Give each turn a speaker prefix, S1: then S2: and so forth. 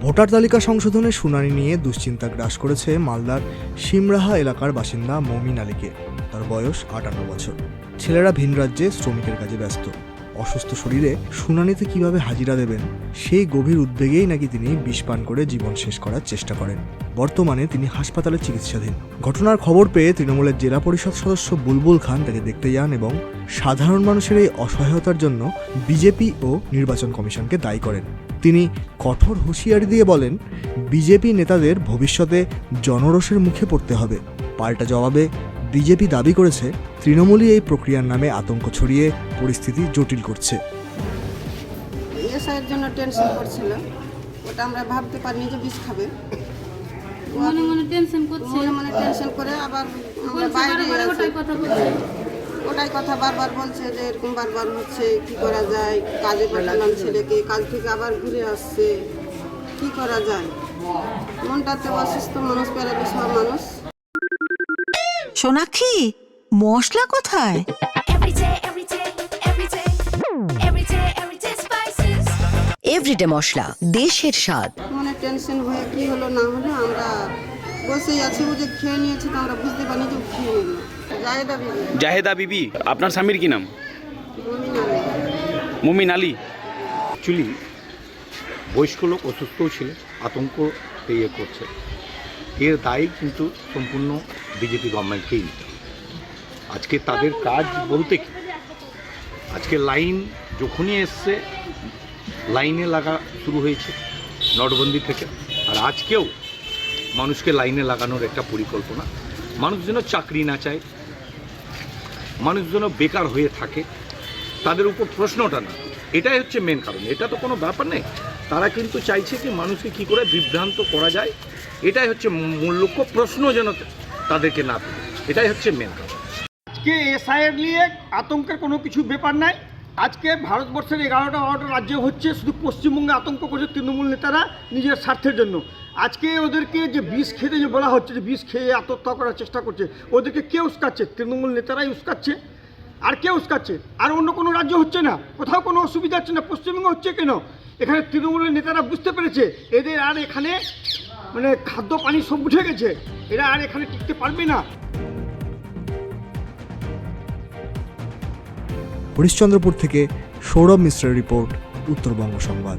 S1: Voter তালিকা সংশোধনের শুনানি নিয়ে দুশ্চিন্তা গ্রাস করেছে মালদার সিমরাহা এলাকার বাসিন্দা মমিন আলীকে। তার বয়স 58 বছর। ছেলেরা ভিন রাজ্যে শ্রমিকের কাজে ব্যস্ত। অসুস্থ শরীরে শুনানিতে কিভাবে হাজিরা দেবেন সেই গভীর উদ্বেগেই নাকি তিনি বিষ পান করে জীবন শেষ করার চেষ্টা করেন। বর্তমানে তিনি হাসপাতালে চিকিৎসাধীন। ঘটনার খবর পেয়ে তৃণমূলের জেলা পরিষদ সদস্য বুলবুল খান তাকে দেখতে যান এবং সাধারণ মানুষের এই অসহায়তার জন্য বিজেপি ও নির্বাচন কমিশনকে দায়ী করেন। তিনি কঠোর হুঁশিয়ারি দিয়ে বলেন, বিজেপি নেতাদের ভবিষ্যতে জনরোষের মুখে পড়তে হবে। পাল্টা জবাবে বিজেপি দাবি করেছে তৃণমূলই এই প্রক্রিয়ার নামে আতঙ্ক ছড়িয়ে পরিস্থিতি জটিল করছে।
S2: এসআইয়ের জন্য টেনশন করছিল, ওটা আমরা ভাবতে পারিনি যে বিষ খাবে।
S3: মনে মনে টেনশন করছে,
S2: মনে মনে টেনশন করে আবার আমরা বাইরে ওটাই কথা বারবার বলছে যে এরকম বারবার হচ্ছে, কি করা যায়? কাজে পাঠালাম ছেলেকে, কাজ থেকে আবার ঘুরে আসছে, কি করা যায়? মনটাতে অসুস্থ মানুষ, প্যারালিস হওয়া মানুষ।
S4: সোনাক্ষী, মশলা কোথায়? এভরিডে মশলা, দেশের স্বাদ।
S2: মনে টেনশন হয়ে কি হলো না হলো, আমরা বসেই আছি, ও যে খেয়ে নিয়েছি তো আমরা বুঝতে পারিনি যে খেয়ে নিল।
S5: জাহেদা বিবি। আপনার স্বামীর কি নাম? মুমিন আলী।
S6: অ্যাকচুয়ালি বয়স্ক লোক অসুস্থও ছিল, আতঙ্ক করছে। এর দায়ী কিন্তু সম্পূর্ণ বিজেপি গভর্নমেন্টকেই নিতে হবে। আজকে তাদের কাজ বলতে কি, আজকে লাইন যখনই এসছে লাইনে লাগা শুরু হয়েছে নোটবন্দি থেকে, আর আজকেও মানুষকে লাইনে লাগানোর একটা পরিকল্পনা। মানুষ যেন চাকরি না চায়, মানুষ যেন বেকার হয়ে থাকে, তাদের উপর প্রশ্নটা না, এটাই হচ্ছে মেন কারণ। এটা তো কোনো ব্যাপার নেই, তারা কিন্তু চাইছে কি মানুষকে কী করে বিভ্রান্ত করা যায়, এটাই হচ্ছে মূল লক্ষ্য। প্রশ্ন যেন তাদেরকে না পেয়ে, এটাই হচ্ছে মেন কারণ।
S7: আজকে এসআইয়ের নিয়ে আতঙ্কের কোনো কিছু ব্যাপার নাই। আজকে ভারতবর্ষের 11টা রাজ্য হচ্ছে, শুধু পশ্চিমবঙ্গে আতঙ্ক করছে তৃণমূল নেতারা নিজের স্বার্থের জন্য। আজকে ওদেরকে যে বিষ খেতে যে বলা হচ্ছে, যে বিষ খেয়ে আত্মহত্যা করার চেষ্টা করছে, ওদেরকে কে উস্কাচ্ছে? তৃণমূল নেতারাই উস্কাচ্ছে। আর কে উস্কাচ্ছে? আর অন্য কোনো রাজ্য হচ্ছে না, কোথাও কোনো অসুবিধা হচ্ছে না, পশ্চিমবঙ্গে হচ্ছে কেন? এখানে তৃণমূলের নেতারা বুঝতে পেরেছে এদের আর এখানে মানে খাদ্য পানি সব উঠে গেছে, এরা আর এখানে টিকতে পারবে না।
S1: হরিশ্চন্দ্রপুর থেকে সৌরভ মিশ্রের রিপোর্ট, উত্তরবঙ্গ সংবাদ।